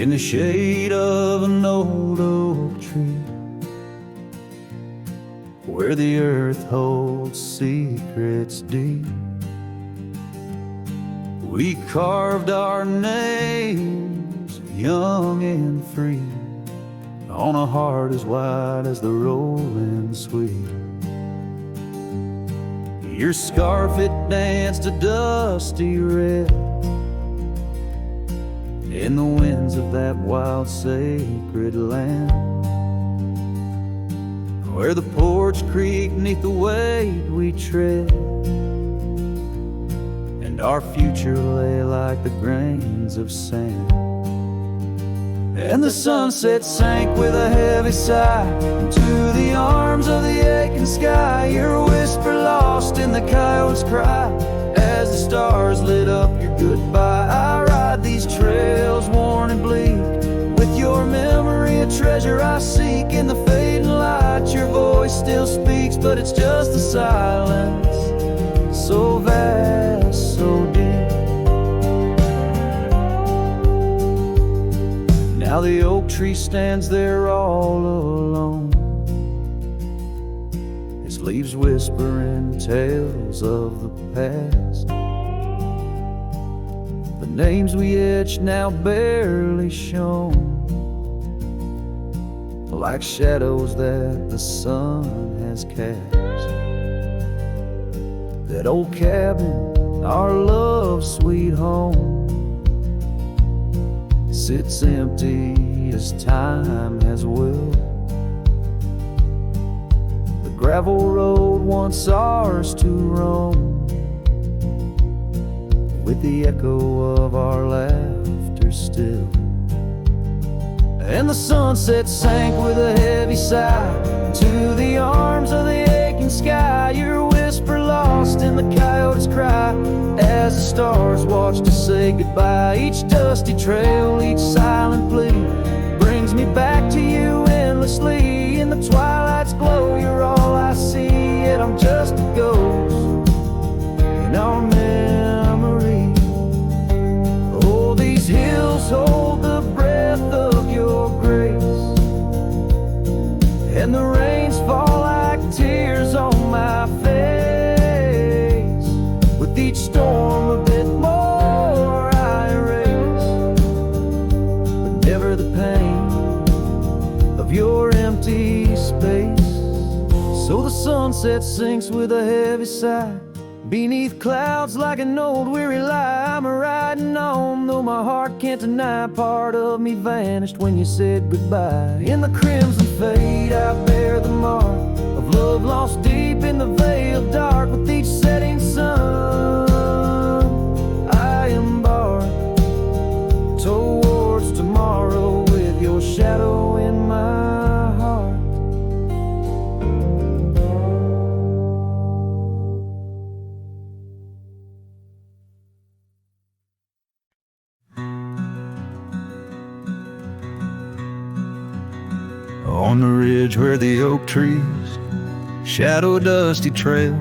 in the shade of an old oak tree, where the earth holds secrets deep. We carved our names, young and free, on a heart as wide as the rolling sweet. Your scarf, it danced a dusty red in the winds of that wild sacred land, where the porch creaked neath the weight we tread, and our future lay like the grains of sand. And the sunset sank with a heavy sigh into the arms of the aching sky. Your whisper lost in the coyote's cry as the stars lit up your goodbye. I ride these trails worn and bleak, with your memory a treasure I seek. In the fading light your voice still speaks, but it's just the silence, so vast, so deep. Now the oak tree stands there all alone, its leaves whispering tales of the past. The names we etched now barely shown, like shadows that the sun has cast. That old cabin, our love's sweet home, sits empty as time has willed. The gravel road once ours to roam, with the echo of our laughter still. And the sunset sank with a heavy sigh into the arms of the aching sky. Your whisper lost in the coyote's cry as the stars watched us say goodbye. Each dusty trail, each silent plea brings me back to you endlessly. In the twilight's glow, you're all I see, yet I'm just a ghost in our memory. Oh, these hills hold the breath of your grace, and the rains fall like tears on my face. With each storm a bit more I erase, but never the pain of your empty space. So the sunset sinks with a heavy sigh beneath clouds like an old weary lie. I'm riding on, though my heart can't deny part of me vanished when you said goodbye. In the crimson fade I bear the mark of love lost deep in the veil dark. With each setting sun I embark towards tomorrow, with your shadow in my heart. On the ridge where the oak trees shadow a dusty trail,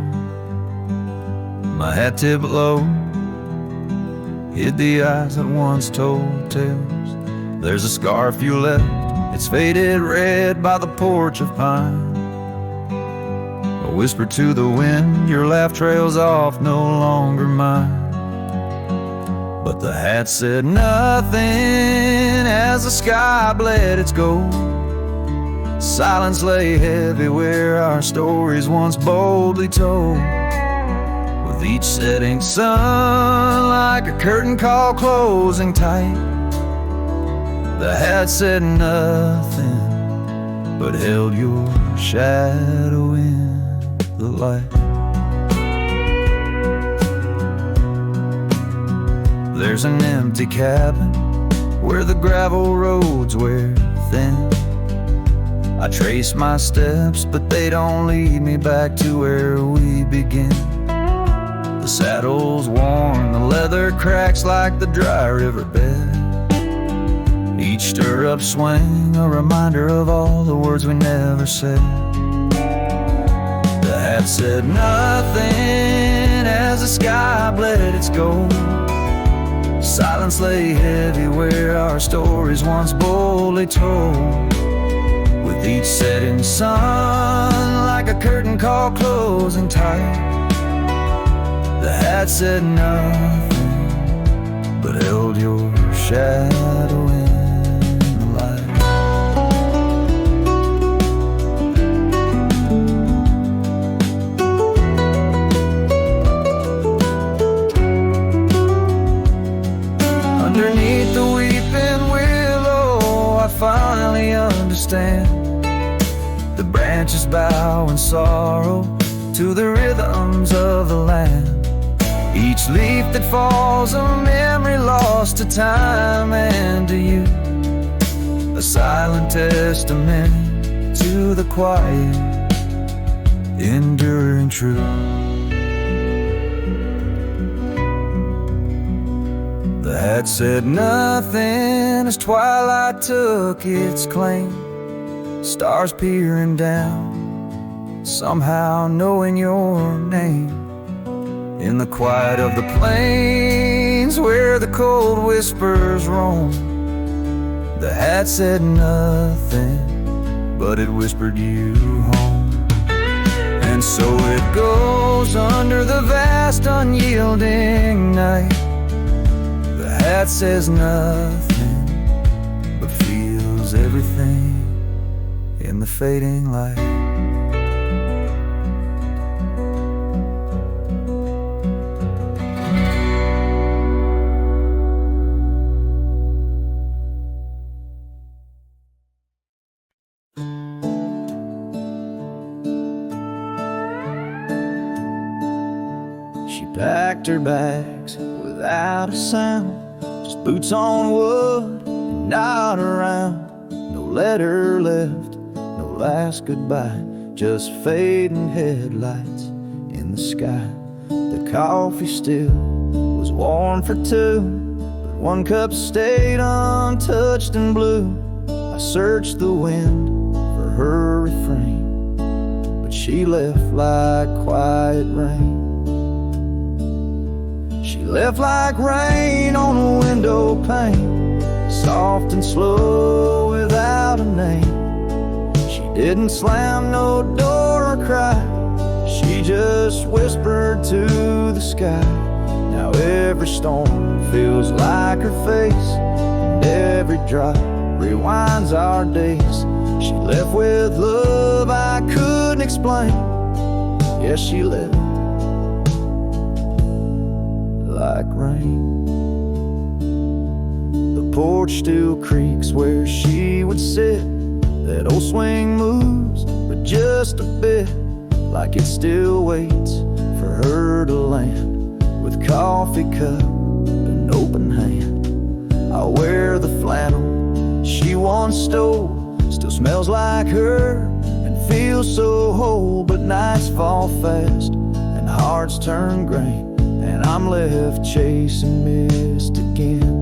my hat tipped low hid the eyes that once told tales. There's a scarf you left, it's faded red by the porch of pine. A whisper to the wind, your laugh trails off, no longer mine. But the hat said nothing as the sky bled its gold. Silence lay heavy where our stories once boldly told. With each setting sun like a curtain call closing tight, the hat said nothing but held your shadow in the light. There's an empty cabin where the gravel roads wear thin. I trace my steps, but they don't lead me back to where we begin. The saddle's worn, the leather cracks like the dry riverbed. Each stirrup swing, a reminder of all the words we never said. The hat said nothing as the sky bled its gold. Silence lay heavy where our stories once boldly told. With each setting sun, like a curtain call closing tight, the hat said nothing, but held your shadow in the light. Underneath the weeping willow, I finally understand. The branches bow in sorrow to the rhythms of the land. Each leaf that falls, a memory lost to time and to you, a silent testament to the quiet, enduring truth. The hat said nothing as twilight took its claim, stars peering down, somehow knowing your name. In the quiet of the plains where the cold whispers roam, the hat said nothing, but it whispered you home. And so it goes under the vast unyielding night. The hat says nothing, but feels everything in the fading light. She packed her bags without a sound, just boots on wood and not around. No letter left, no last goodbye, just fading headlights in the sky. The coffee still was warm for two, but one cup stayed untouched and blue. I searched the wind for her refrain, but she left like quiet rain. She left like rain on a window pane, soft and slow without a name. She didn't slam no door or cry, she just whispered to the sky. Now every storm feels like her face, and every drop rewinds our days. She left with love I couldn't explain. Yes, she left like rain. The porch still creaks where she would sit. That old swing moves, but just a bit, like it still waits for her to land. With coffee cup and open hand, I'll wear the flannel she once stole. Still smells like her and feels so whole. But nights fall fast and hearts turn gray, and I'm left chasing mist again.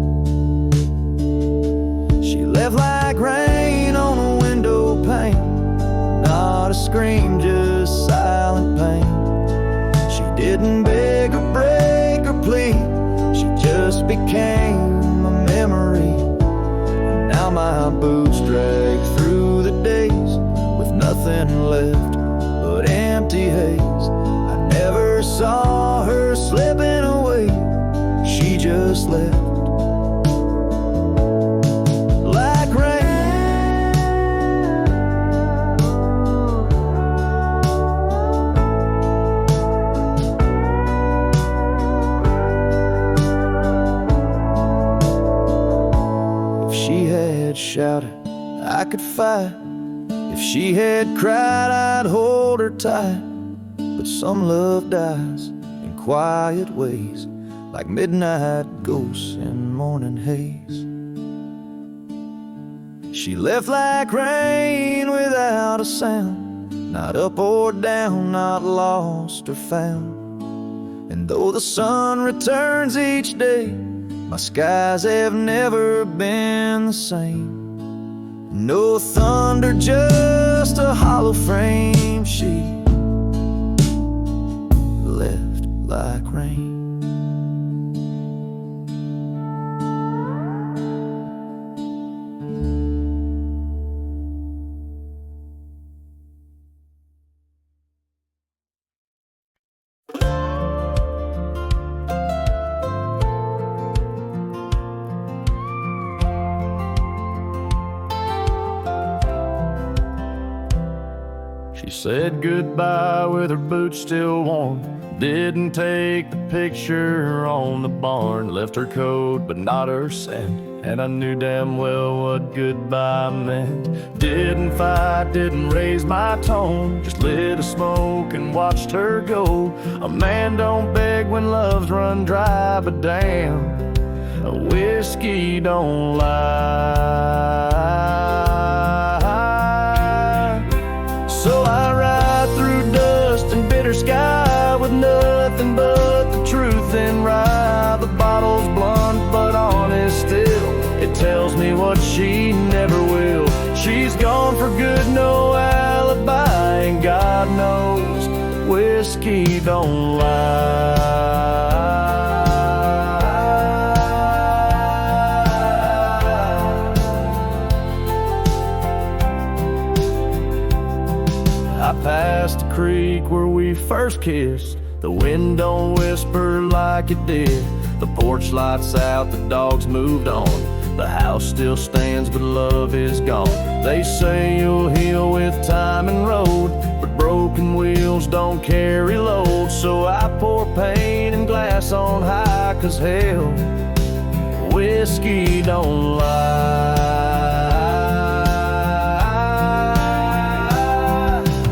She left like rain on a window pane, not a scream, just silent pain. She didn't beg or break or plead, she just became a memory. And now my boots drag through the days with nothing left but empty haze. I never saw her slipping away, she just left like rain. If she had shouted, I could fight. If she had cried, I'd hold her tight. But some love dies in quiet ways, like midnight ghosts in morning haze. She left like rain without a sound, not up or down, not lost or found. And though the sun returns each day, my skies have never been the same. No thunder, just a hollow frame. She left like rain. said goodbye with her boots still warm. Didn't take the picture on the barn. Left her coat but not her scent, and I knew damn well what goodbye meant. Didn't fight, didn't raise my tone, just lit a smoke and watched her go. A man don't beg when love's run dry, but damn, a whiskey don't lie. So I ride through dust and bitter sky with nothing but the truth in rye. The bottle's blunt but honest still, it tells me what she never will. She's gone for good, no alibi, and God knows whiskey don't lie. I passed the creek where we first kissed. The wind don't whisper like it did. The porch lights out, the dogs moved on. The house still stands, but love is gone. They say you'll heal with time and road, but broken wheels don't carry load. So I pour pain and glass on high, 'cause hell, whiskey don't lie.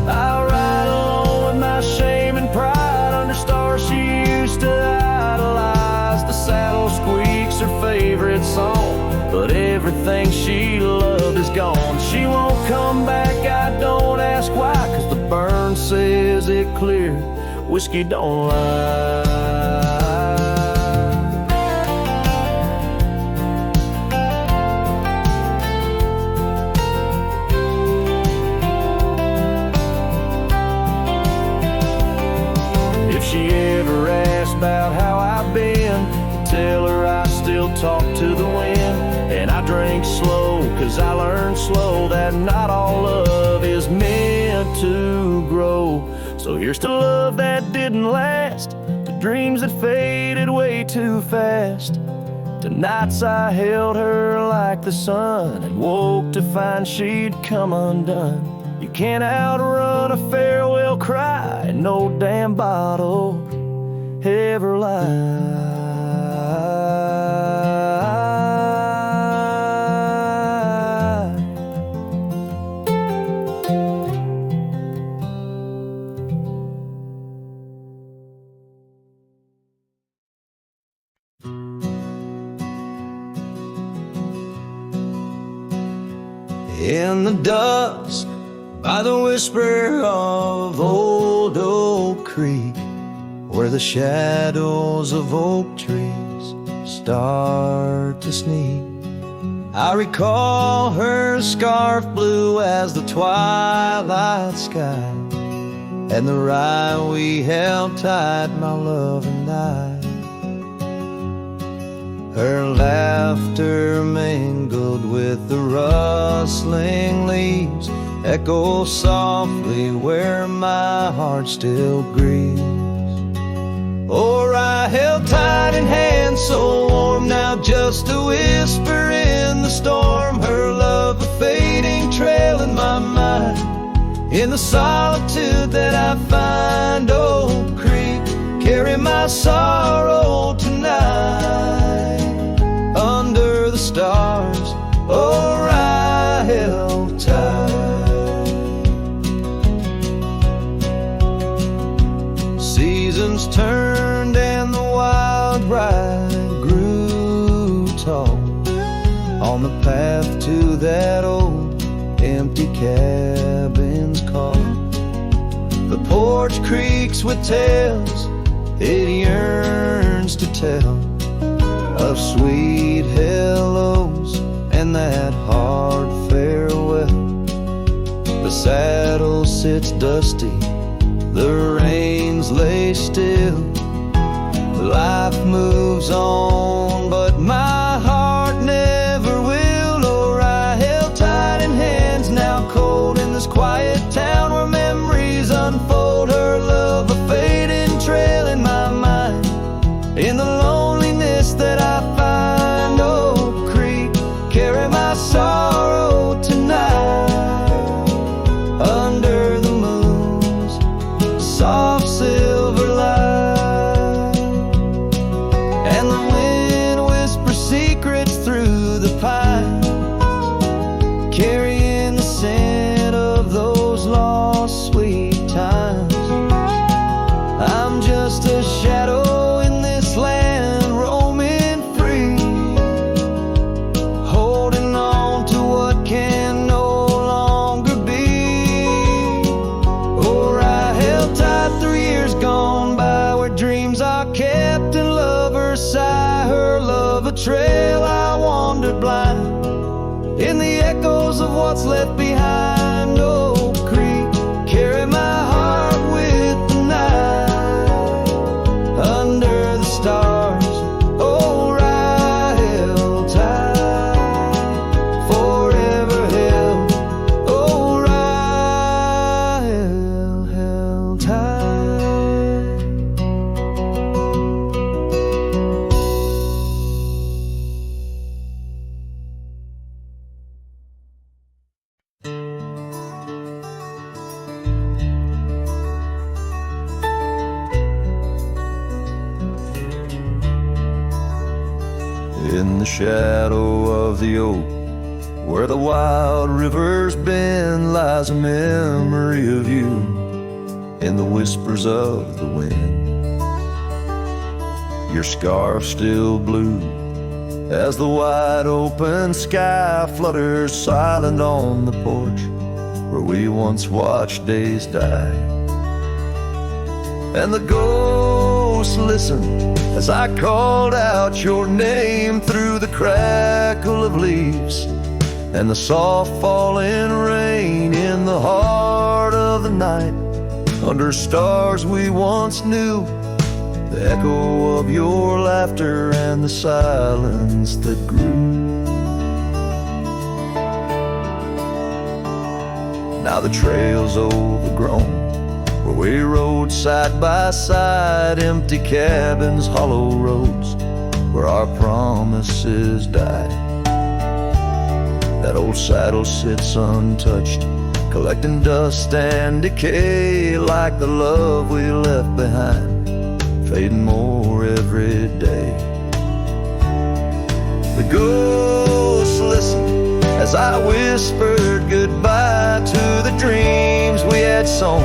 I ride alone with my shame and pride under stars she used to idolize. The saddle squeaks her favorite song, but everything she loved is gone. She won't come back, I don't ask why, 'cause the burn says it clear, whiskey don't lie. If she ever asks about how I've been, tell her I still talk to the wind. And I drink slow, 'cause I learned slow that not all love is meant to grow. So here's to love that didn't last, to dreams that faded way too fast, to nights I held her like the sun and woke to find she'd come undone. You can't outrun a farewell cry, and no damn bottle ever lies. In the dusk, by the whisper of old Oak Creek, where the shadows of oak trees start to sneak, I recall her scarf blue as the twilight sky, and the rye we held tight, my love and I. Her laughter mingled with the rustling leaves, echo softly where my heart still grieves. Or I held tight in hands so warm, now just a whisper in the storm. Her love a fading trail in my mind, in the solitude that I find. Oak Creek, carry my sorrow tonight. Under the stars, or I held tight. Seasons turned and the wild ride grew tall on the path to that old empty cabin's call. The porch creaks with tales it yearns to tell, of sweet hellos and that hard farewell. The saddle sits dusty, the reins lay still. Life moves on, but my heart never will. Or I held tight in hands, now cold in this quiet town where memories unfold. Her love a fading trail in my mind, in the loneliness that I find. Oak Creek, carry my sorrow tonight. Under the moon, sigh, her love a trail, I wandered blind in the echoes of what's left behind. Oak Creek, carry my heart with the night under the stars. Oh, held tight, forever held. Oh, held tight. In the shadow of the oak, where the wild rivers bend, lies a memory of you in the whispers of the wind. Your scarf still blue as the wide open sky flutters silent on the porch where we once watched days die. And the ghosts listened as I called out your name through the crackle of leaves and the soft falling rain. In the heart of the night, under stars we once knew, the echo of your laughter and the silence that grew. Now the trail's overgrown, where we rode side by side, empty cabins, hollow roads, where our promises died. That old saddle sits untouched, collecting dust and decay, like the love we left behind, fading more every day. The ghosts listened as I whispered goodbye to the dreams we had sown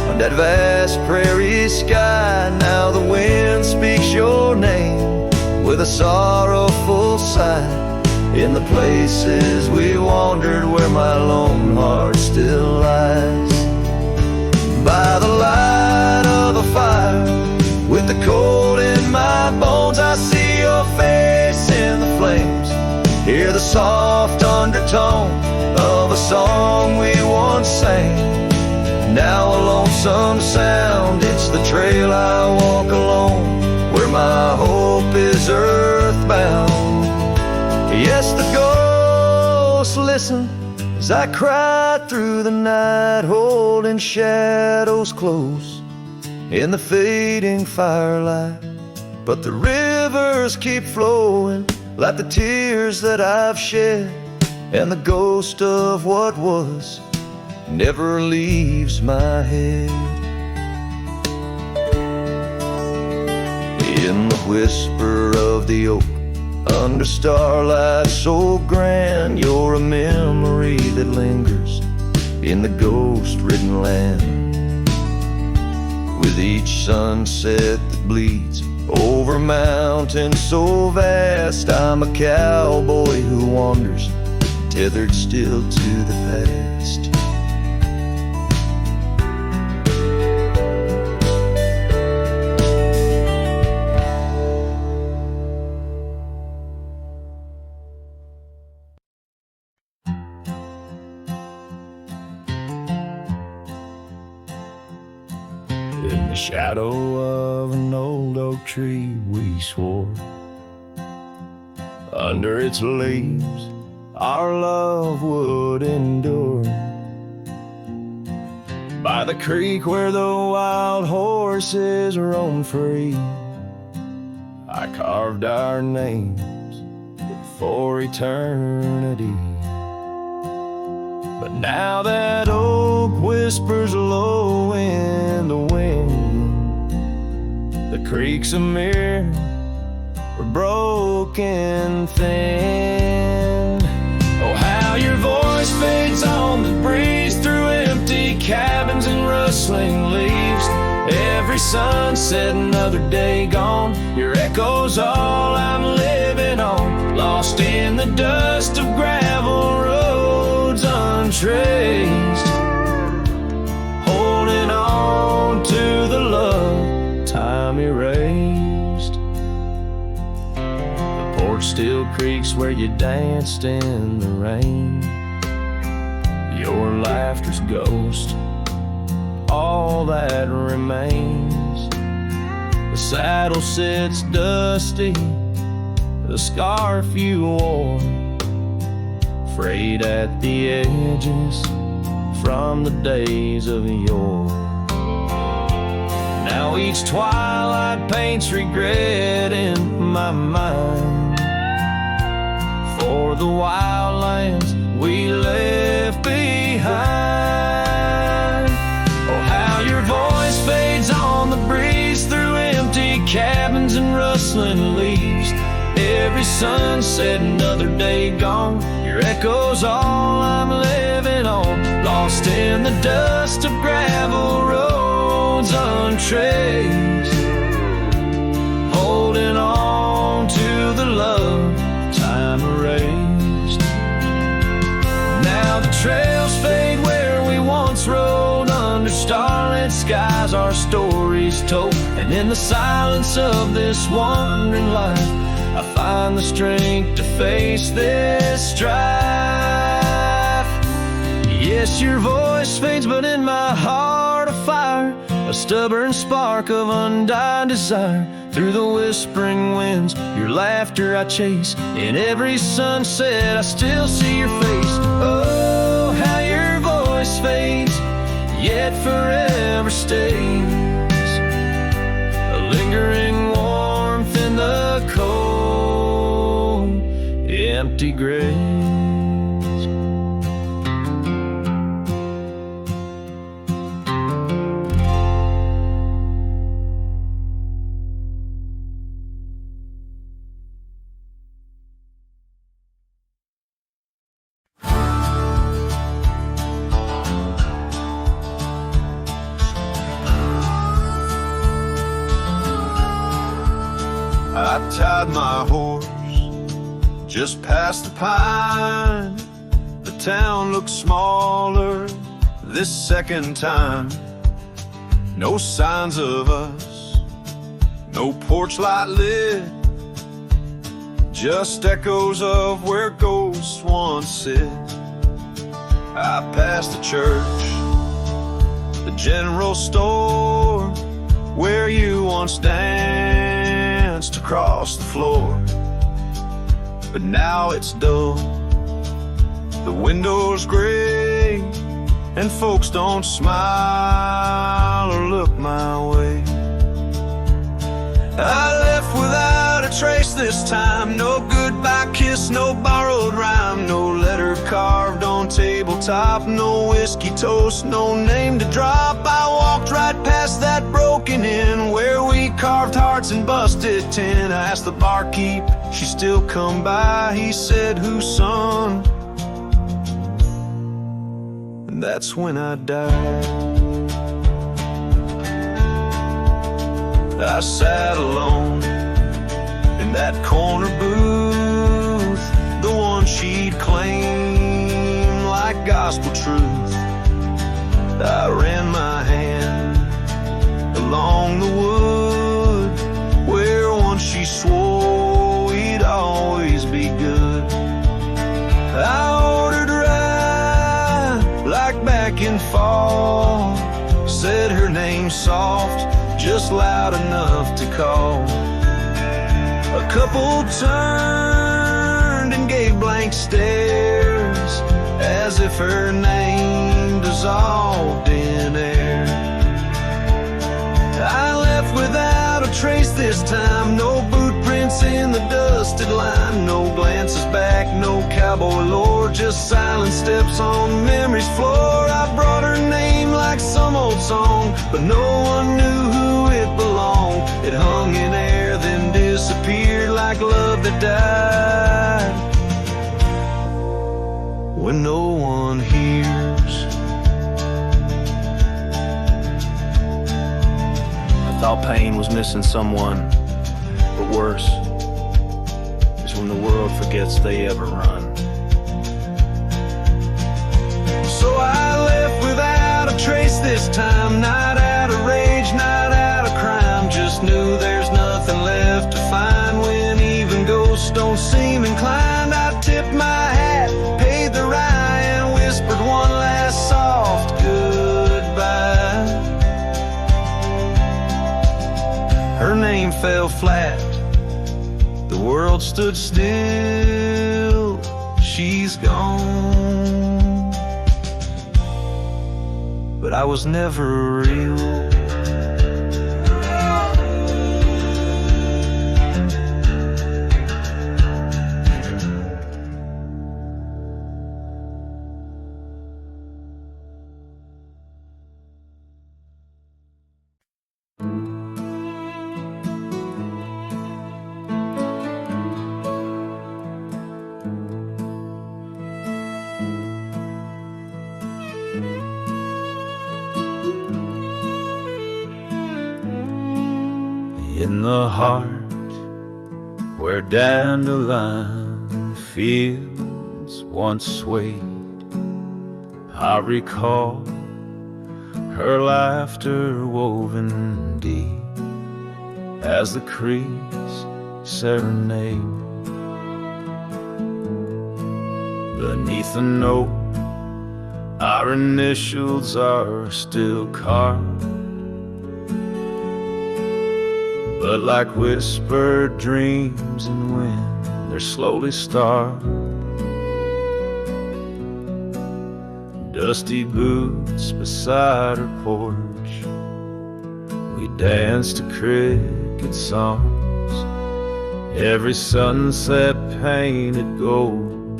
on that vast prairie sky. Now the wind speaks your name with a sorrowful sigh in the places we wandered, where my lone heart still lies. By the light of a fire, with the cold in my bones, I see your face in the flames, hear the soft undertone of a song we once sang. Now a lonesome sound, it's the trail I walk alone, where my hope is earthbound. Yes, the ghosts listen as I cry through the night, holding shadows close in the fading firelight. But the rivers keep flowing like the tears that I've shed, and the ghost of what was never leaves my head. In the whisper of the oak, under starlight so grand, you're a memory that lingers in the ghost-ridden land. With each sunset that bleeds over mountains so vast, I'm a cowboy who wanders, tethered still to the past. In the shadow of an old oak tree we swore, under its leaves our love would endure. By the creek where the wild horses roam free, I carved our names for eternity. But now that oak whispers low in the wind, the creek's a mirror, we're broken thin. Oh, how your voice fades on the breeze through empty cabins and rustling leaves. Every sunset, another day gone, your echo's all I'm living on. Lost in the dust of gravel roads untraced, holding on to the love time erased. porch still creaks where you danced in the rain. Your laughter's ghost, all that remains. The saddle sits dusty, the scarf you wore, frayed at the edges from the days of yore. Now each twilight paints regret in my mind for the wild lands we left behind. Oh, how your voice fades on the breeze through empty cabins and rustling leaves. Every sunset, another day gone, your echo's all I'm living on. Lost in the dust of gravel roads untraced, holding on to the love time erased. Now the trails fade where we once rode, under starlit skies our stories told. And in the silence of this wandering life, I find the strength to face this strife. Yes, your voice fades, but in my heart a fire, a stubborn spark of undying desire. Through the whispering winds, your laughter I chase. In every sunset, I still see your face. Oh, how your voice fades, yet forever stays. A lingering warmth in the cold, empty graves. I tied my horse just past the pine. The town looks smaller this second time. No signs of us, no porch light lit, just echoes of where ghosts once sit. I passed the church, the general store, where you once danced across the floor. But now it's dull, the window's gray, and folks don't smile or look my way. I left without a trace this time, no goodbye kiss, no borrowed rhyme, no letter carved on tabletop, no whiskey toast, no name to drop. I walked right past that broken inn where we carved hearts and busted tin. I asked the barkeep, she still come by, he said, whose son? And that's when I died. I sat alone in that corner booth, the one she'd claim like gospel truth. I ran my hand along the wood where once she swore we'd always be good. I ordered rye like back in fall, said her name soft, just loud enough to call. A couple turned and gave blank stares, as if her name dissolved in air. I left without a trace this time, no boot prints in the dusted line, no glances back, no cowboy lore, just silent steps on memory's floor. I brought her name like some old song, but no one knew who it belonged. It hung in air, then disappeared like love that died when no one hears. I thought pain was missing someone, but worse is when the world forgets they ever run. So I left without a trace this time, not out of rage, not out of crime, just knew there's nothing left to find when even ghosts don't seem inclined. I tipped my hat, paid the rye, and whispered one last soft goodbye. Her name fell flat, the world stood still. She's gone, but I was never real. In the heart where dandelion fields once swayed, I recall her laughter woven deep as the creek's serenade. Beneath the note, our initials are still carved, but like whispered dreams in wind, they're slowly starved. Dusty boots beside her porch, we dance to cricket songs. Every sunset painted gold,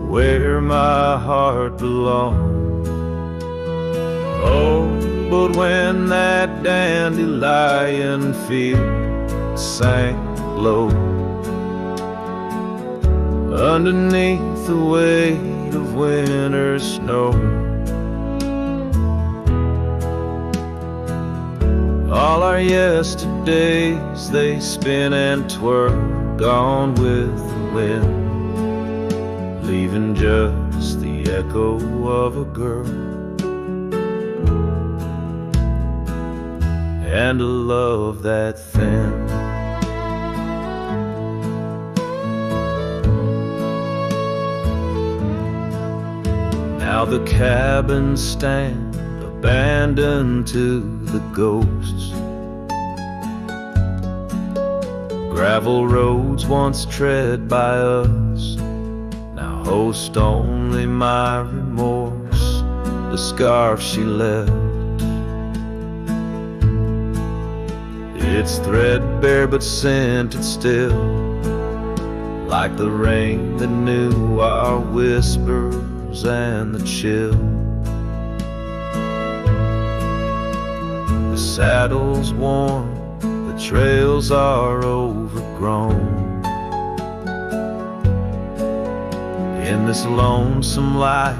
where my heart belongs. Oh, but when that dandelion field sank low, underneath the weight of winter snow, all our yesterdays they spin and twirl, gone with the wind, leaving just the echo of a girl and a love that thin. Now the cabins stand abandoned to the ghosts. Gravel roads once tread by us now host only my remorse, the scarf she left. It's threadbare but scented still, like the rain that knew our whispers and the chill. The saddle's worn, the trails are overgrown. In this lonesome life,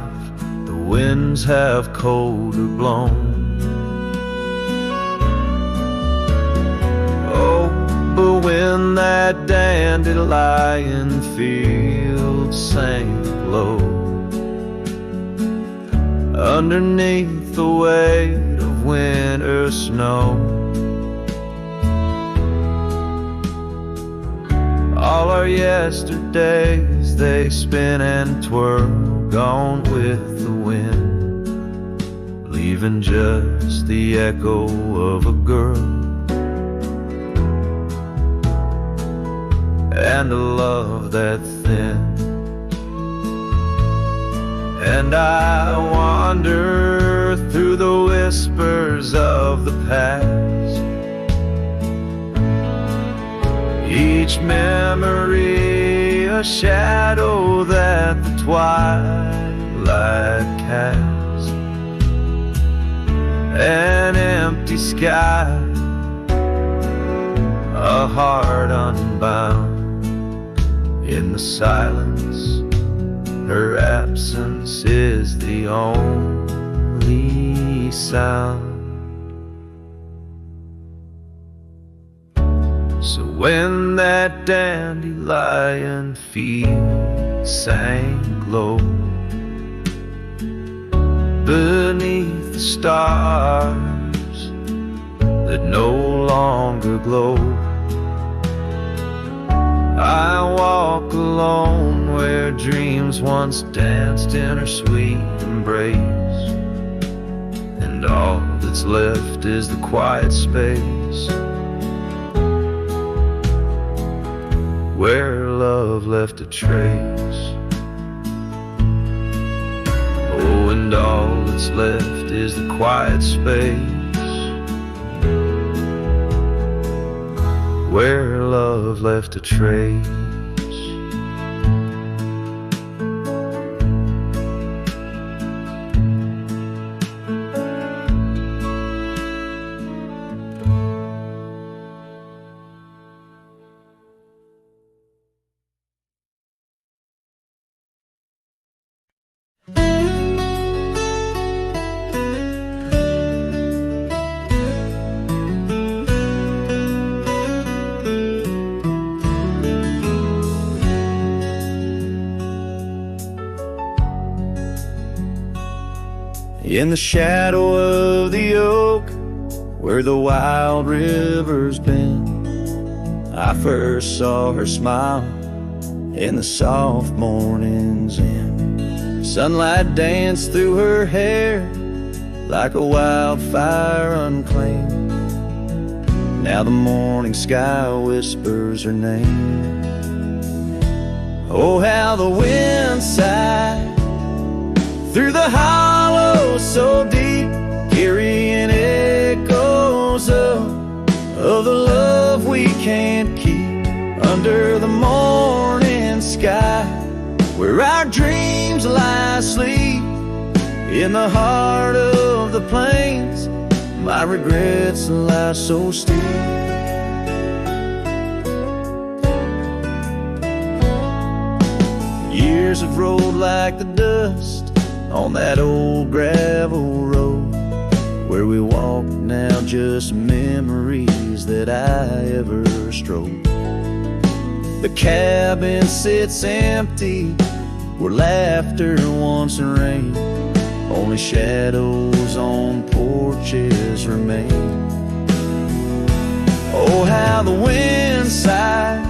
the winds have colder blown. But when that dandelion field sank low, underneath the weight of winter snow, all our yesterdays they spin and twirl, gone with the wind, leaving just the echo of a girl and a love that thin. And I wander through the whispers of the past, each memory a shadow that the twilight casts, an empty sky, a heart unbound. In the silence, her absence is the only sound. So when that dandelion field sank low, beneath the stars that no longer glow, alone where dreams once danced in her sweet embrace, and all that's left is the quiet space where love left a trace. Oh, and all that's left is the quiet space where love left a trace. In the shadow of the oak, where the wild river's been, I first saw her smile in the soft morning's end. Sunlight danced through her hair like a wildfire unclaimed. Now the morning sky whispers her name. Oh, how the wind sighed through the hollow so deep, carrying echoes of the love we can't keep. Under the morning sky, where our dreams lie asleep, in the heart of the plains, my regrets lie so steep. Years have rolled like the dust on that old gravel road, where we walk now, just memories that I ever strode. The cabin sits empty where laughter once rained, only shadows on porches remain. Oh, how the wind sighed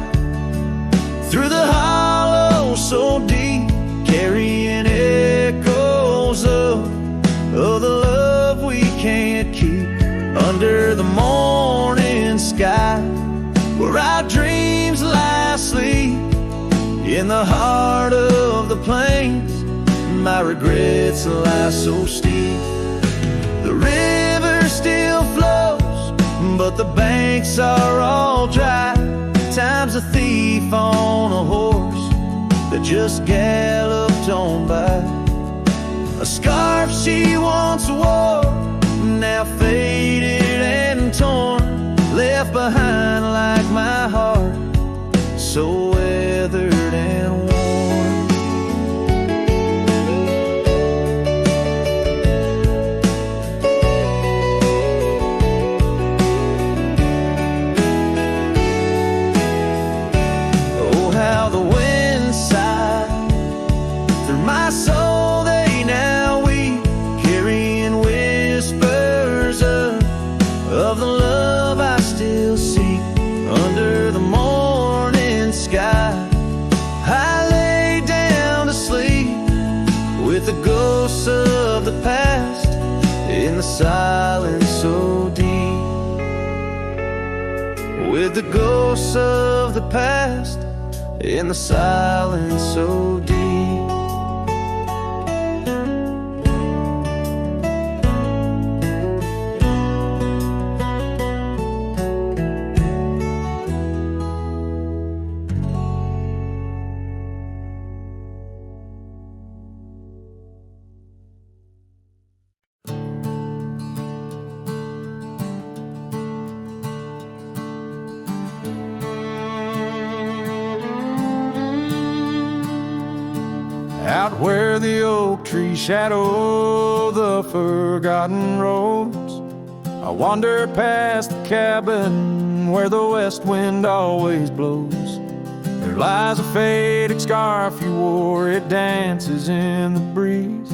through the hollow so deep, carrying echoes of the love we can't keep. Under the morning sky, where our dreams lie asleep, in the heart of the plains, my regrets lie so steep. The river still flows, but the banks are all dry. Time's a thief on a horse that just galloped on by. A scarf she once wore, now faded and torn, left behind like my heart, so weathered and worn. Oh, how the wind sighed through my soul, they now weep, carrying whispers of the love I still seek. Under the morning sky, I lay down to sleep, with the ghosts of the past in the silence so deep. With the ghosts of the past in the silence so deep. Out where the oak trees shadow the forgotten roads, I wander past the cabin where the west wind always blows. There lies a faded scarf you wore, it dances in the breeze,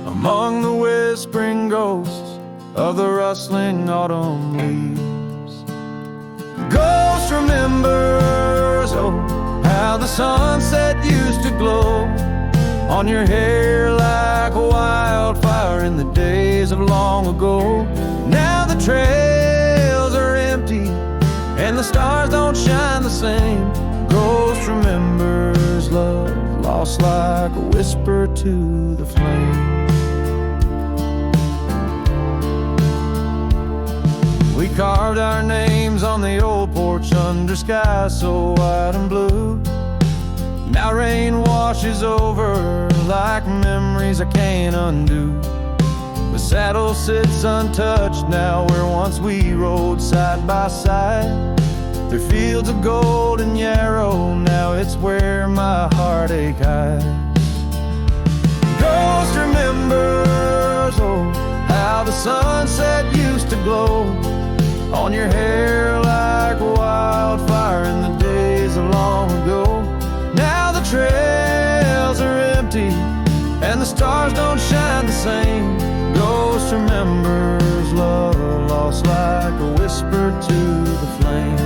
among the whispering ghosts of the rustling autumn leaves. Ghost remembers, oh, how the sunset used to glow on your hair like a wildfire in the days of long ago. Now the trails are empty and the stars don't shine the same. Ghost remembers love lost like a whisper to the flame. We carved our names on the old porch under skies so white and blue. Now rain washes over like memories I can't undo. The saddle sits untouched now where once we rode side by side. Through fields of gold and yarrow, now it's where my heartache hides. Ghost remembers, oh, how the sunset used to glow on your hair like a wildfire in the days of long ago. Now the trails are empty and the stars don't shine the same. Ghost remembers love lost like a whisper to the flame.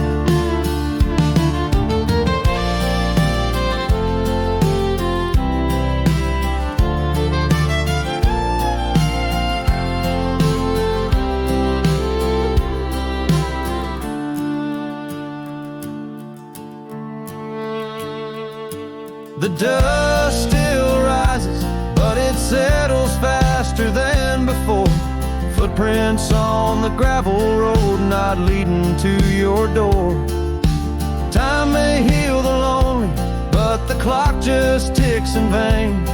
The dust still rises, but it settles faster than before. Footprints on the gravel road, not leading to your door. Time may heal the lonely, but the clock just ticks in vain.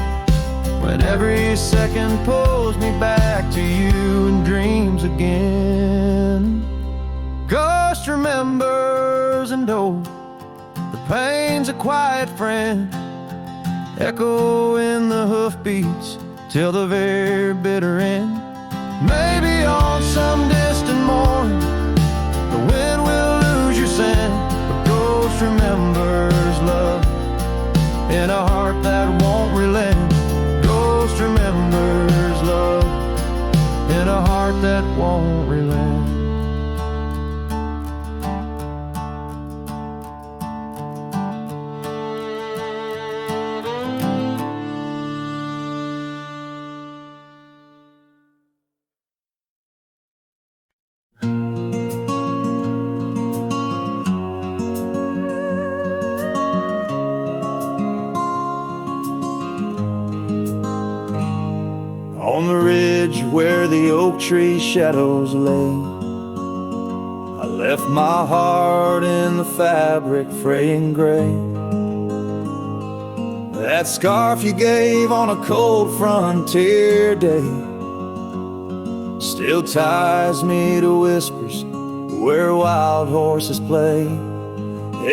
When every second pulls me back to you in dreams again. Ghost remembers and oh, the pain's a quiet friend. Echo in the hoofbeats till the very bitter end. Maybe on some distant morning the wind will lose your scent, but ghost remembers love in a heart that won't relent. Ghost remembers love in a heart that won't relent. On the ridge where the oak tree shadows lay, I left my heart in the fabric fraying gray. That scarf you gave on a cold frontier day still ties me to whispers where wild horses play.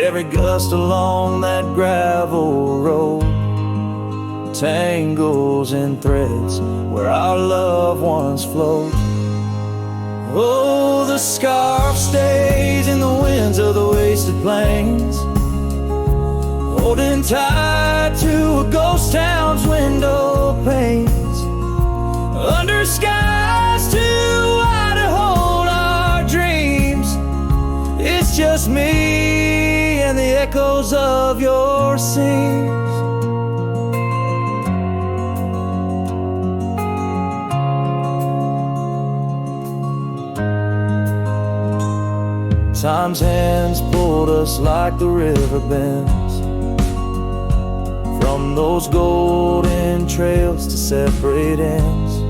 Every gust along that gravel road tangles in threads where our loved ones float. Oh, the scarf stays in the winds of the wasted plains, holding tight to a ghost town's window panes. Under skies too wide to hold our dreams, it's just me and the echoes of your scenes. Time's hands pulled us like the river bends, from those golden trails to separate ends.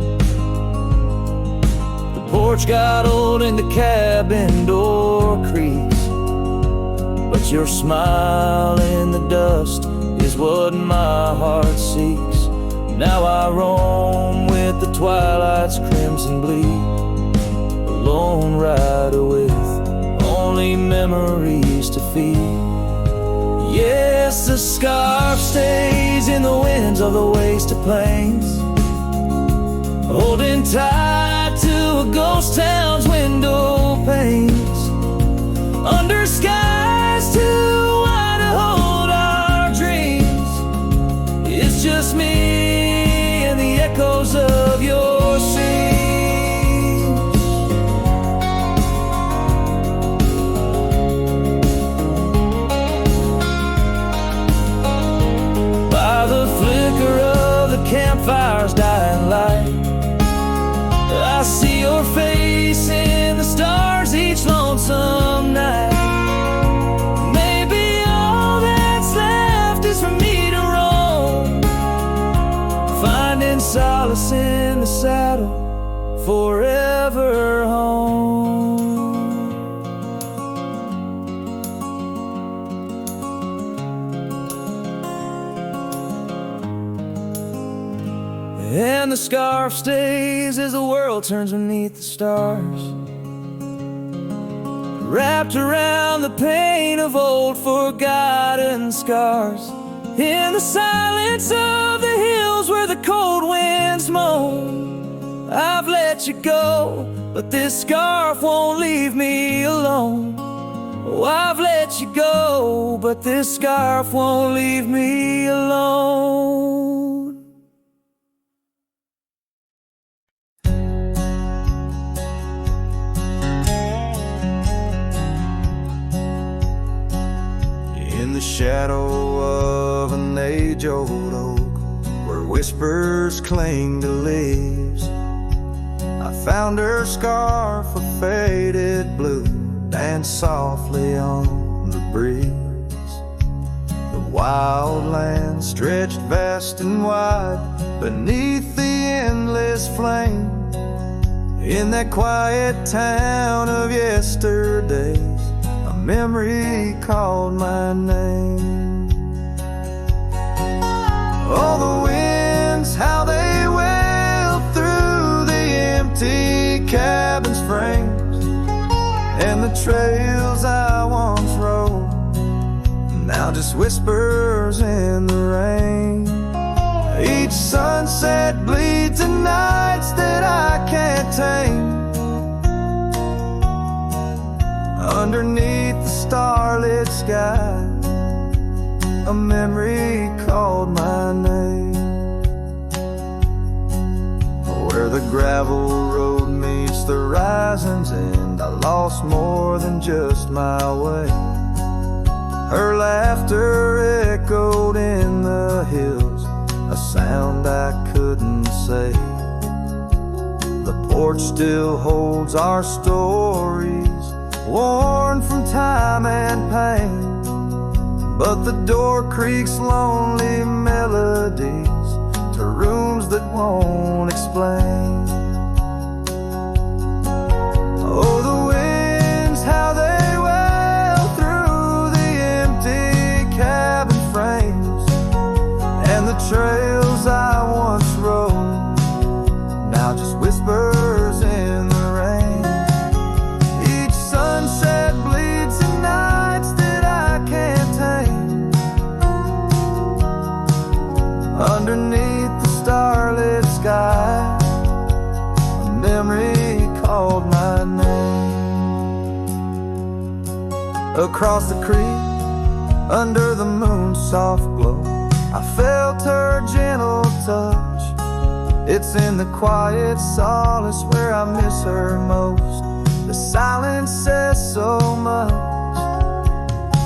The porch got old and the cabin door creaks, but your smile in the dust is what my heart seeks. Now I roam with the twilight's crimson bleed, a lone rider with only memories to feed. Yes, the scarf stays in the winds of the wasted plains, holding tight to a ghost town's window panes. Under skies too wide to hold our dreams, it's just me and the echoes of your scenes. campfire's dying light. I see your face in the stars each lonesome night. Maybe all that's left is for me to roam, finding solace in the saddle, forever home. And the scarf stays as the world turns beneath the stars, wrapped around the pain of old forgotten scars. In the silence of the hills where the cold winds moan, I've let you go, but this scarf won't leave me alone. Oh, I've let you go, but this scarf won't leave me alone. In the shadow of an age-old oak, where whispers cling to leaves, I found her scarf of faded blue, danced softly on the breeze. The wild land stretched vast and wide beneath the endless flame. In that quiet town of yesterdays, a memory called my name. Oh, the winds, how they wailed through the empty cabin's frames, and the trails I once rode, now just whispers in the rain. Each sunset bleeds in nights that I can't tame. Underneath the starlit sky, a memory called my name. Where the gravel road meets the horizon's end, I lost more than just my way. Her laughter echoed in the hills, a sound I couldn't say. The porch still holds our stories, worn from time and pain, but the door creaks lonely melodies to rooms that won't explain. Oh, the winds, how they wail through the empty cabin frames, and the trails I once rode, now just whispers in the rain. Each sunset bleeds in nights that I can't tame. Underneath the starlit sky, a memory called my name. Across the creek, under the moon's soft glow, I felt her gentle touch. It's in the quiet solace where I miss her most. The silence says so much.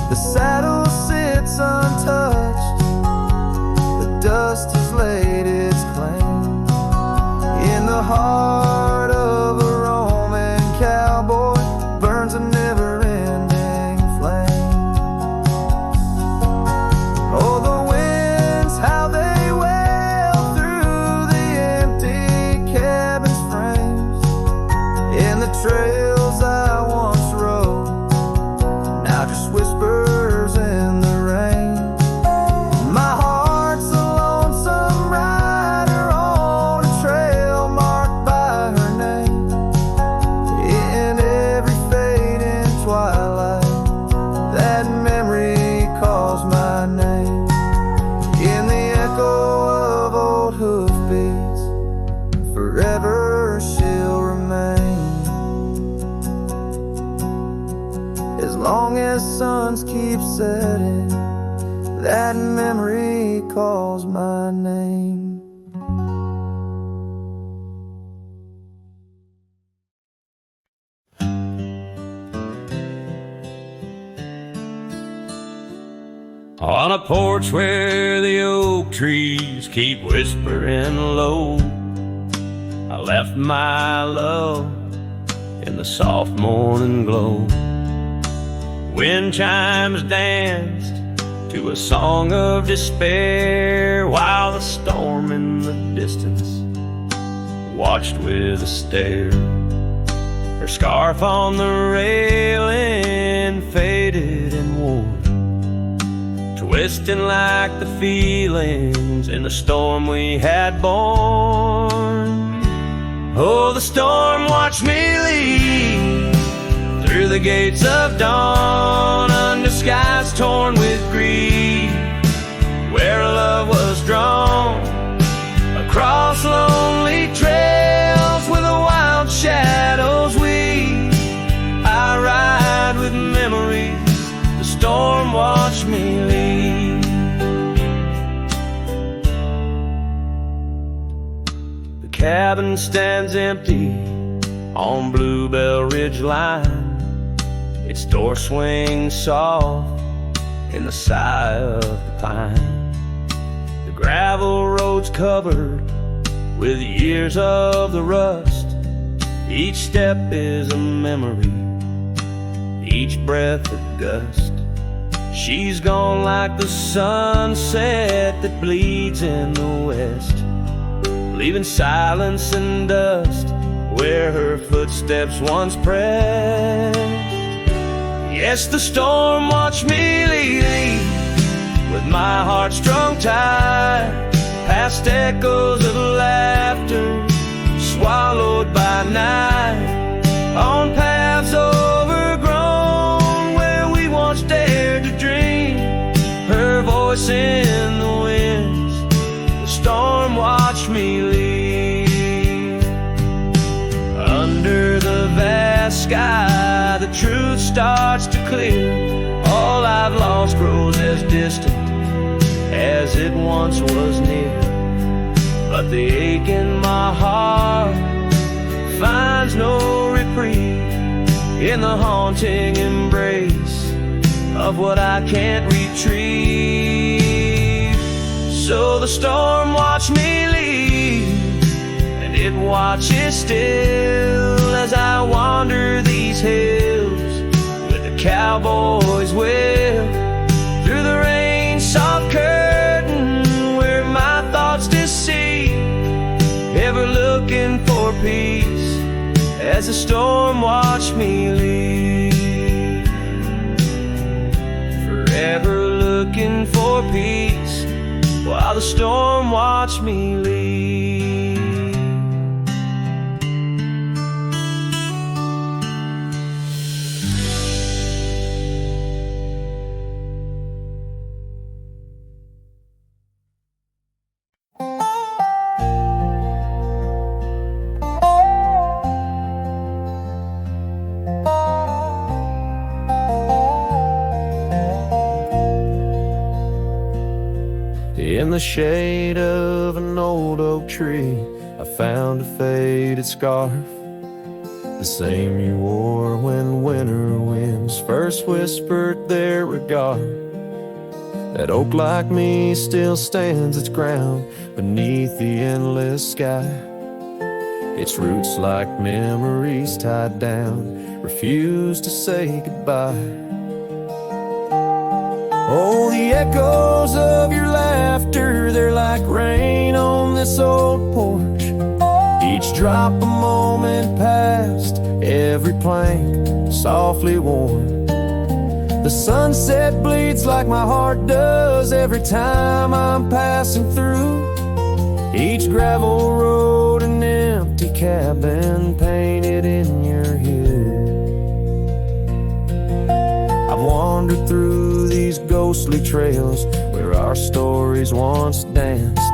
The saddle sits untouched. The dust has laid its claim. In the heart of a Roman cowboy burns a never-ending flame. Oh, the winds, how they wail through the empty cabin's frames, in the trails I once rode, now just whispers in the rain. My heart's a lonesome rider on a trail marked by her name. In every fading twilight, that memory calls my name. In the echo of old hoofbeats, forever she'll remain. As long as suns keep setting, that memory calls my name. On a porch where the oak trees keep whispering low, I left my love in the soft morning glow. Wind chimes danced to a song of despair, while the storm in the distance watched with a stare. Her scarf on the railing faded and wore, twisting like the feelings in the storm we had borne. Oh, the storm watched me leave through the gates of dawn, under skies torn with grief, where love was drawn, across lonely trails where the wild shadows weave. I ride with memories, the storm watched me leave. The cabin stands empty on Bluebell Ridge line, its door swings soft in the sigh of the pine. The gravel road's covered with years of the rust, each step is a memory, each breath a gust. She's gone like the sunset that bleeds in the west, leaving silence and dust where her footsteps once pressed. Yes, the storm watched me leave with my heart strung tight, past echoes of laughter swallowed by night, on paths overgrown where we once dared to dream. Her voice in the winds, the storm watched me leave. Under the vast sky, the truth starts to clear. All I've lost grows as distant as it once was near, but the ache in my heart finds no reprieve in the haunting embrace of what I can't retrieve. So the storm watched me leave, and it watches still as I wander these hills with the cowboy's will through the rain soft curtain where my thoughts deceive, ever looking for peace as the storm watched me leave. Forever looking for peace while the storm watched me leave. In the shade of an old oak tree, I found a faded scarf, the same you wore when winter winds first whispered their regard. That oak like me still stands its ground beneath the endless sky, its roots like memories tied down, refuse to say goodbye. Oh, the echoes of your laughter, they're like rain on this old porch, each drop a moment past, every plank softly worn. The sunset bleeds like my heart does every time I'm passing through, each gravel road an empty cabin painted in your hue. I've wandered through these ghostly trails where our stories once danced.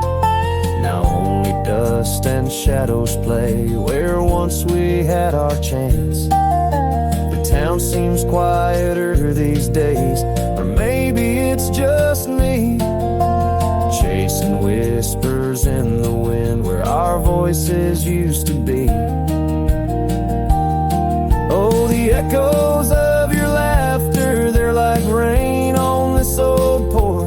Now only dust and shadows play where once we had our chance. The town seems quieter these days, or maybe it's just me, chasing whispers in the wind where our voices used to be. Oh, the echoes of your laughter, they're like rain on this old porch,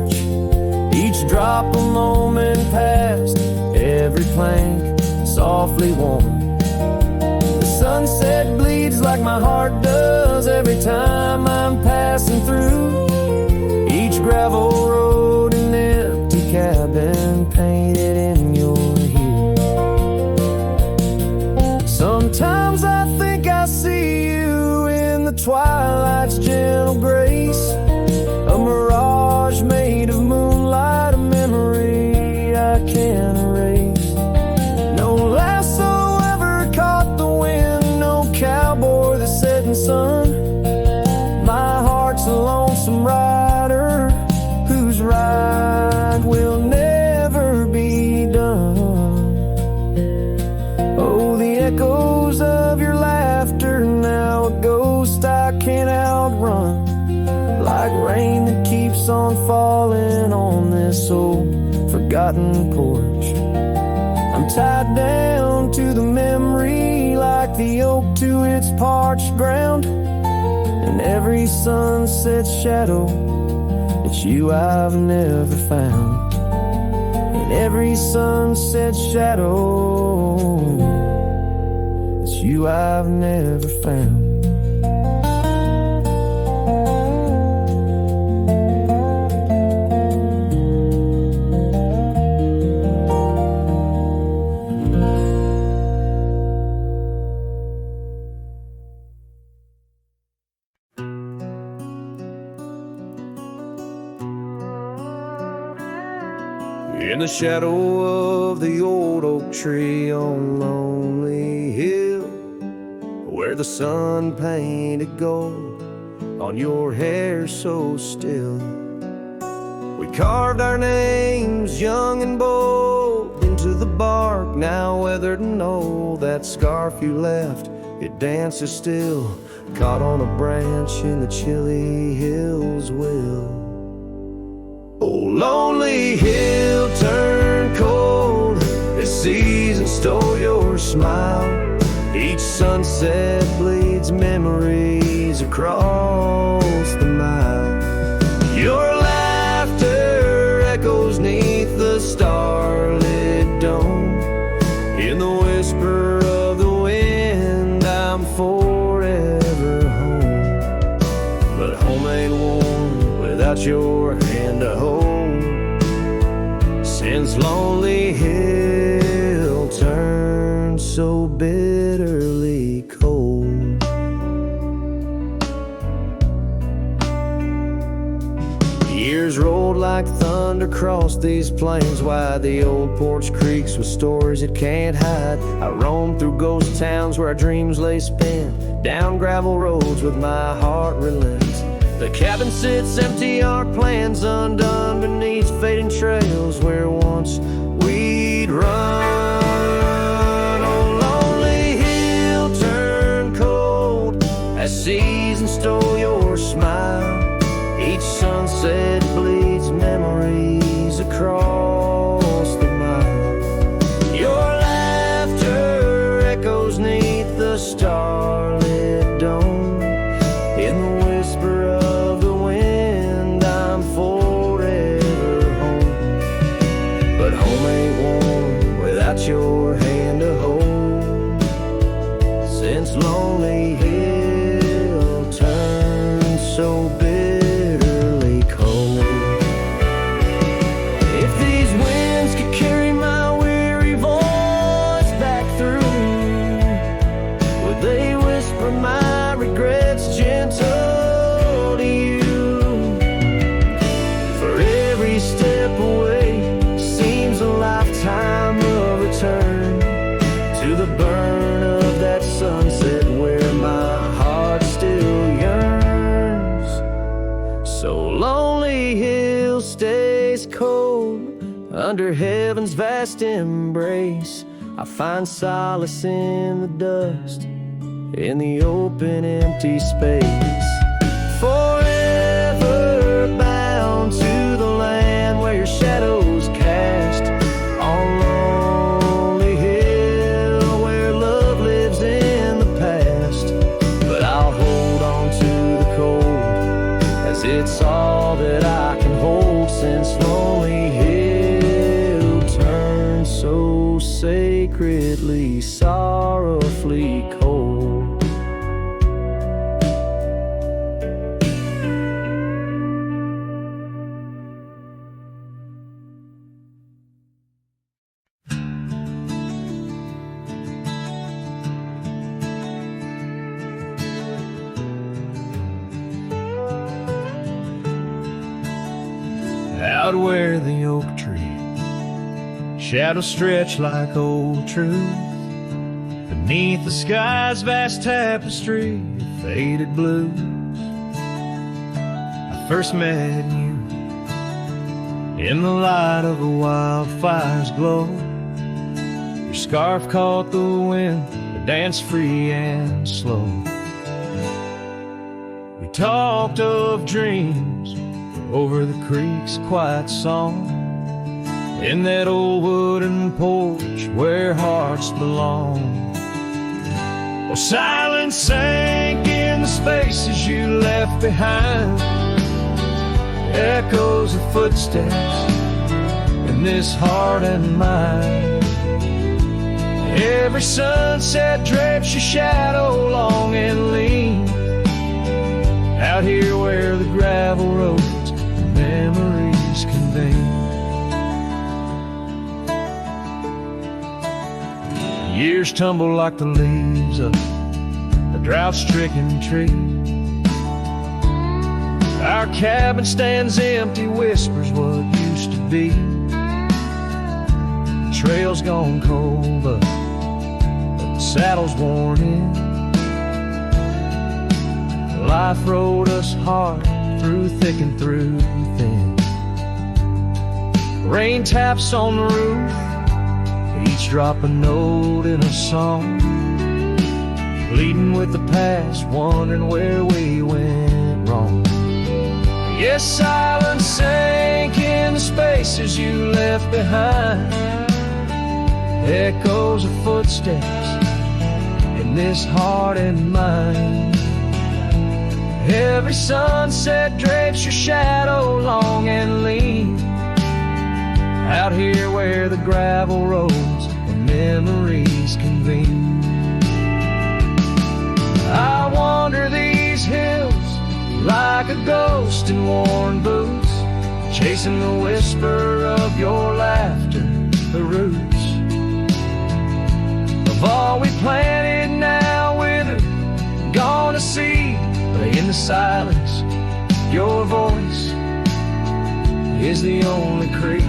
endlessly warm. The sunset bleeds like my heart does every time I'm passing through each gravel road and empty cabin painted in your hue. Sometimes I think I see you in the twilight's gentle grace, a mirage made of moonlight, a memory I can't erase. No lasso ever caught the wind, no cowboy the setting sun. My heart's a lonesome rider whose ride will never be done. Oh, the echoes of your laughter, now a ghost I can't outrun, like rain that keeps on falling on this old forgotten porch. I'm tied down to the memory like the oak to its parched ground, and every sunset shadow, it's you I've never found. And every sunset shadow, it's you I've never found. In the shadow of the old oak tree on Lonely Hill, where the sun painted gold on your hair so still, we carved our names young and bold into the bark, now weathered and old. That scarf you left, it dances still, caught on a branch in the chilly hills will. Oh, lonely hill turned cold, this season stole your smile. Each sunset bleeds memories across the mile. Your laughter echoes neath the starlit dome. In the whisper of the wind, I'm forever home. But home ain't warm without your hand to hold, since Lonely Hill turned so bitterly cold. Years rolled like thunder across these plains, wide the old porch creaks with stories it can't hide. I roamed through ghost towns where our dreams lay spent, down gravel roads with my heart relents. The cabin sits empty, our plans undone beneath fading trails where once we'd run. Oh, lonely hill turned cold as season stole your smile. Each sunset bleeds memories across the mile. Your laughter echoes neath the starlit dome. In the whisper of the wind, I'm forever home. But home ain't warm without your hand to hold, since Lonely Hill turned so bitterly cold. If these winds could carry my weary voice back through, would they whisper my regrets gentle to you? For every step away seems a lifetime of return to the burn of that sunset where my heart still yearns. So Lonely Hill stays cold under heaven's vast embrace. I find solace in the dust, in the open empty space. Forever bound to the land where your shadows cast on Lonely Hill, where love lives in the past. But I'll hold on to the cold, as it's all that I can hold, since Lonely Hill turned so safe. sacredly, sorrowfully cold. Out where the oak tree shadows stretch like old truth, beneath the sky's vast tapestry of faded blues, I first met you in the light of a wildfire's glow. Your scarf caught the wind, but danced free and slow. We talked of dreams over the creek's quiet song, in that old wooden porch where hearts belong. Well, silence sank in the spaces you left behind, echoes of footsteps in this heart and mine. Every sunset drapes your shadow long and lean, out here where the gravel roads memories convene. Years tumble like the leaves of a drought-stricken tree. Our cabin stands empty, whispers what used to be. The trail's gone cold, but the saddle's worn in. Life rode us hard through thick and through thin. Rain taps on the roof, each drop a note in a song, pleading with the past, wondering where we went wrong. Yes, silence sank in the spaces you left behind, echoes of footsteps in this heart and mind. Every sunset drapes your shadow long and lean, out here where the gravel roads and memories convene. I wander these hills like a ghost in worn boots, chasing the whisper of your laughter, the roots of all we planted now withered, gone to seed. But in the silence, your voice is the only creed.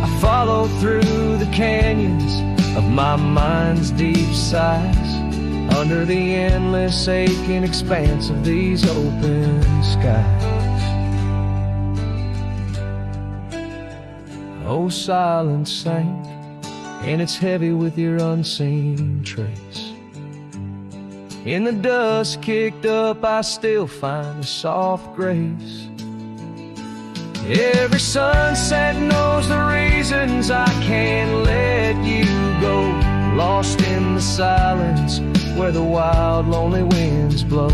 I follow through the canyons of my mind's deep sighs, under the endless aching expanse of these open skies. Oh, silence sank, and it's heavy with your unseen trace. In the dust kicked up, I still find a soft grace. Every sunset knows the reasons I can't let you go, lost in the silence where the wild, lonely winds blow.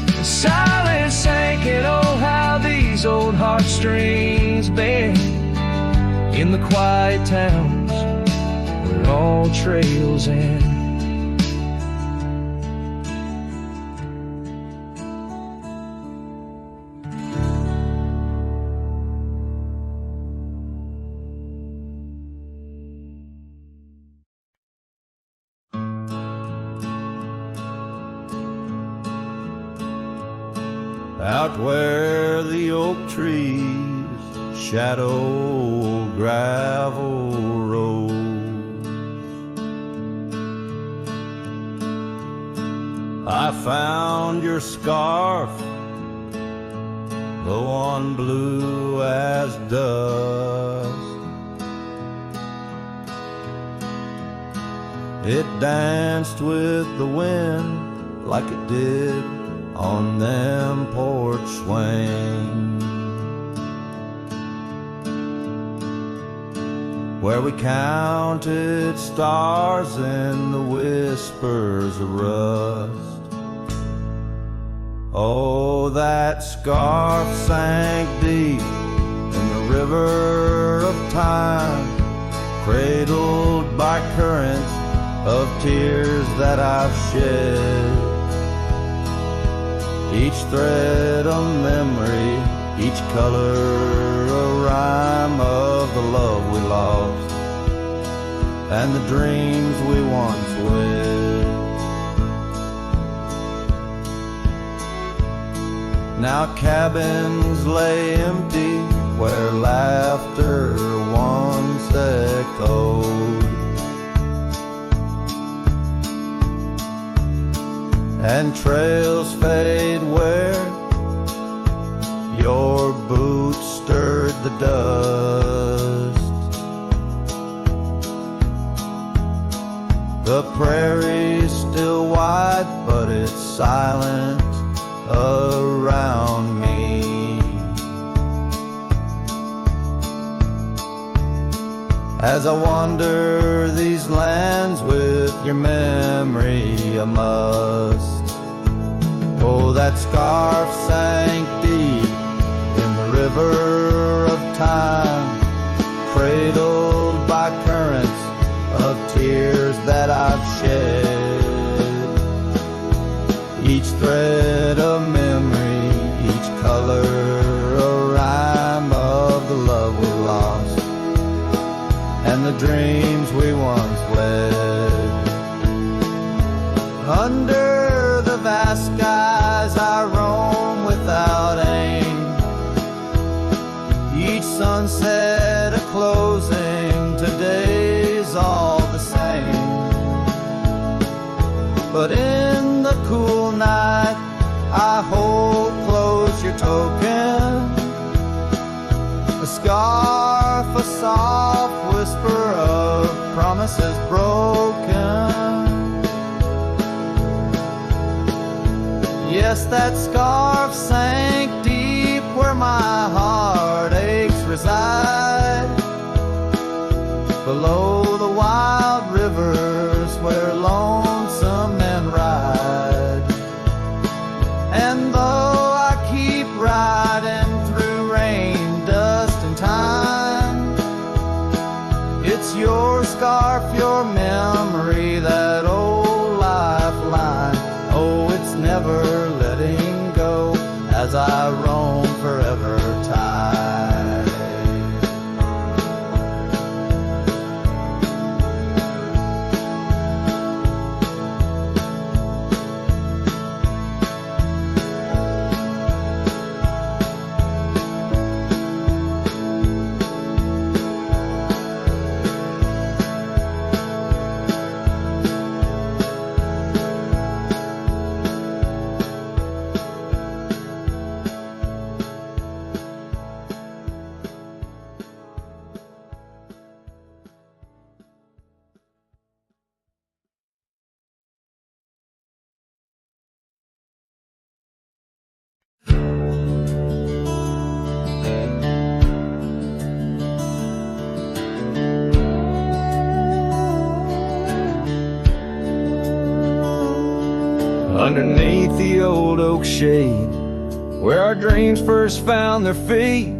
The silence sank, and oh, how these old heartstrings bend in the quiet towns where all trails end. Out where the oak trees shadow gravel roads, I found your scarf, the one blue as dust. It danced with the wind like it did on them porch swings, where we counted stars in the whispers of rust. Oh, that scarf sank deep in the river of time, cradled by currents of tears that I've shed. Each thread a memory, each color a rhyme of the love we lost and the dreams we once wed. Now cabins lay empty where laughter once echoed, and trails fade where your boots stirred the dust. The prairie's still wide, but it's silent around me. As I wander these lands with your memory, I must. Oh, that scarf sank deep in the river of time, cradled by currents of tears that I've shed. Each thread a memory, each color a rhyme of the love we lost and the dreams we once wed. Under the vast skies I roam without aim, each sunset a closing, today's all the same. But in the cool night I hold close your token, a scarf, a soft whisper of promises broken. Yes, that scarf sank deep where my heartaches reside, below the wild rivers where lonesome men ride. And though I keep riding through rain, dust and time, it's your scarf, your memory, that old lifeline. Oh, it's never letting go as I roam forever tide. Underneath the old oak shade, where our dreams first found their feet,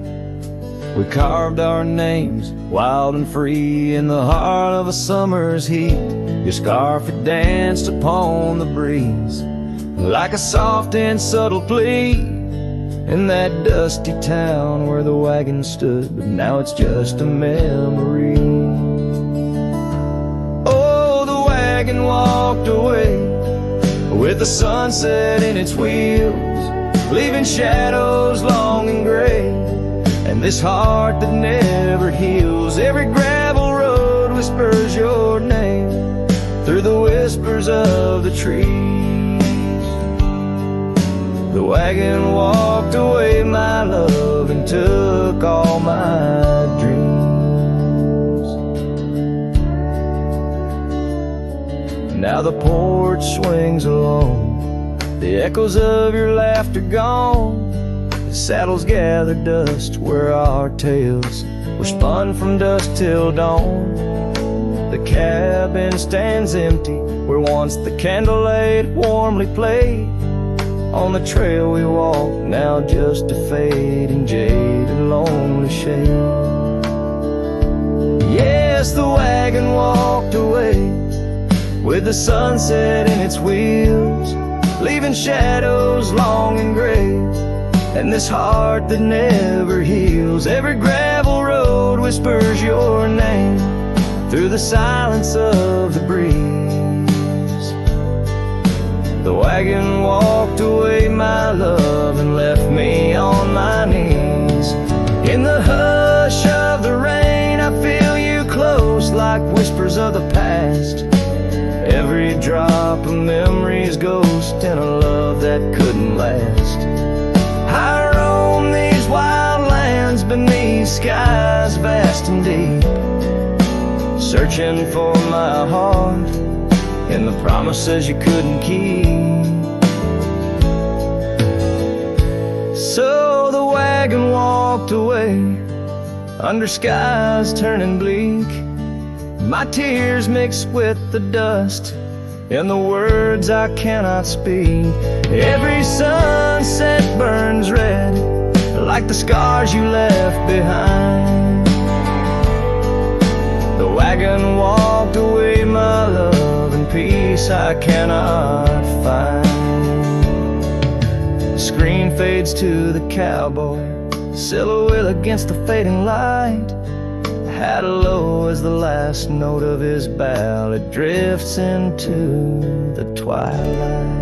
we carved our names wild and free in the heart of a summer's heat. Your scarf had danced upon the breeze like a soft and subtle plea in that dusty town where the wagon stood, but now it's just a memory. Oh, the wagon walked away with the sunset in its wheels, leaving shadows long and gray, and this heart that never heals. Every gravel road whispers your name through the whispers of the trees. The wagon walked away, my love, and took all my dreams. Now the porch swings alone, the echoes of your laughter gone. The saddles gather dust where our tales were spun from dusk till dawn. The cabin stands empty where once the candlelight warmly played, On the trail we walk, now just a fading jade and lonely shade. Yes, the wagon walked away with the sunset in its wheels, leaving shadows long and gray, and this heart that never heals. Every gravel road whispers your name through the silence of the breeze. The wagon walked away, my love, and left me on my knees. In the hush of the rain, I feel you close like whispers of the past. Every drop of memory's ghost in a love that couldn't last. I roam these wild lands beneath skies vast and deep, searching for my heart in the promises you couldn't keep. So the wagon walked away under skies turning bleak. My tears mixed with the dust and the words I cannot speak. Every sunset burns red like the scars you left behind. The wagon walked away, my love, and peace I cannot find. The screen fades to the cowboy, silhouette against the fading light. Had low as the last note of his ballad drifts into the twilight.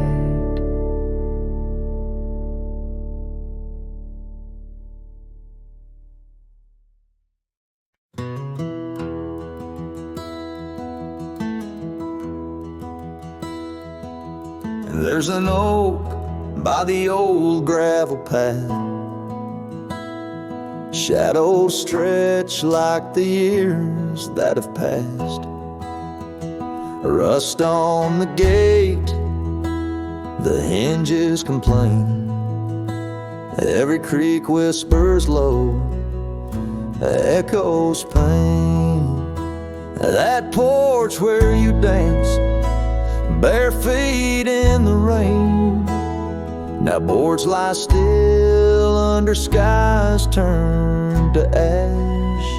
There's an oak by the old gravel path, shadows stretch like the years that have passed. Rust on the gate, the hinges complain. Every creek whispers low, echoes pain. That porch where you dance, bare feet in the rain. Now boards lie still under skies turned to ash.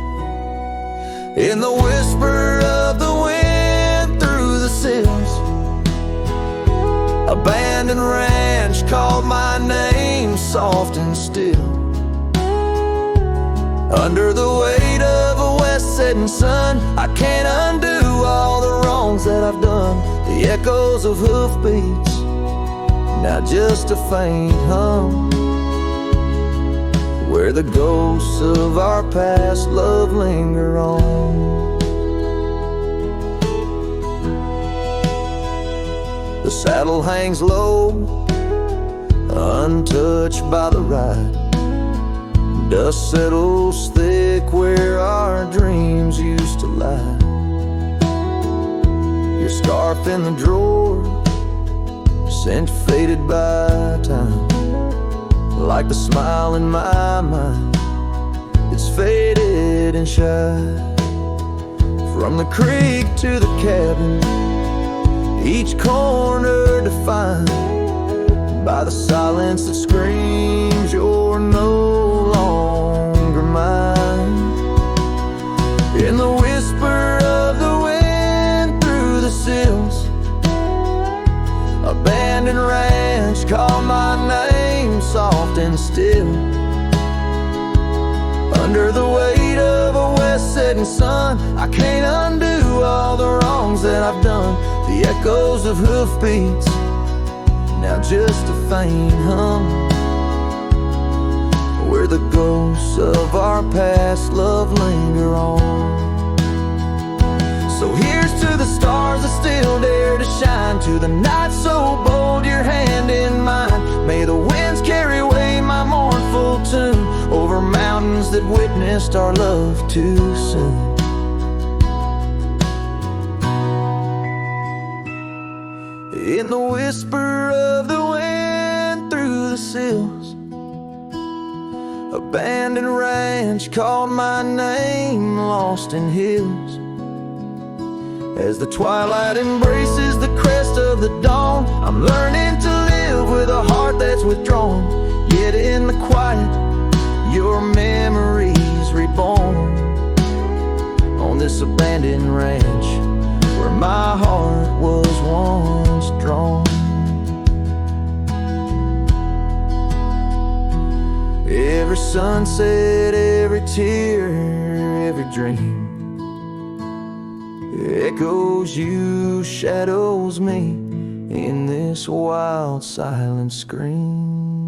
In the whisper of the wind through the sills, abandoned ranch called my name soft and still. Under the weight of a west setting sun, I can't undo all the wrongs that I've done. The echoes of hoofbeats, now just a faint hum, where the ghosts of our past love linger on. The saddle hangs low, untouched by the ride. Dust settles thick where our dreams used to lie. Your scarf in the drawer, scent faded by time, like the smile in my mind, it's faded and shy. From the creek to the cabin, each corner defined by the silence that screams you're no longer mine. In the whisper of the wind through the sills, abandoned ranch call my name soft and still. Under the weight of a west setting sun, I can't undo all the wrongs that I've done. The echoes of hoofbeats, now just a faint hum, where the ghosts of our past love linger on. So here's to the stars that still dare to shine, to the night so bold your hand in mine. May the winds carry away my mournful tune over mountains that witnessed our love too soon. In the whisper of the wind through the sills, abandoned ranch called my name lost in hills. As the twilight embraces the crest of the dawn, I'm learning to live with a heart that's withdrawn, yet in the quiet, your memories reborn. On this abandoned ranch, where my heart was once drawn. Every sunset, every tear, every dream echoes you, shadows me in this wild silent scream.